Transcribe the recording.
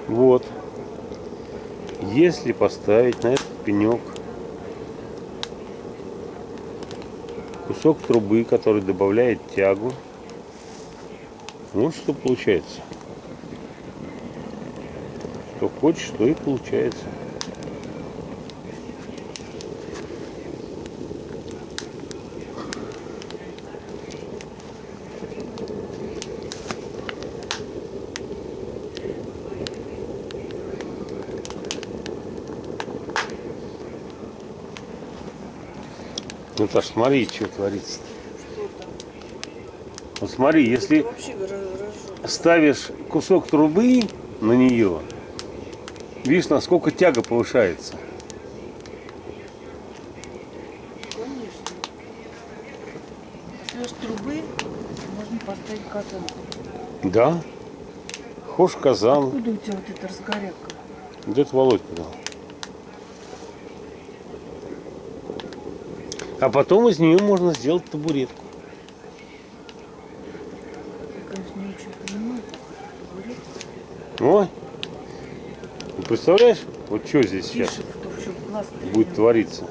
Вот. Если поставить на этот пенек кусок трубы, который добавляет тягу, вот что получается. Что хочешь, то и получается. Наташ, смотри, что творится. Вот смотри, если ставишь кусок трубы на нее, видишь, насколько тяга повышается. Конечно. Если трубы, можно поставить казан. Да. Хошь казан. Откуда у тебя вот эта разгорячка? Где-то Володька дал. А потом из нее можно сделать табуретку. Я, конечно, не очень понимаю. Ой. Ну, представляешь, вот что здесь сейчас Тише, чтобы в глаз будет твориться.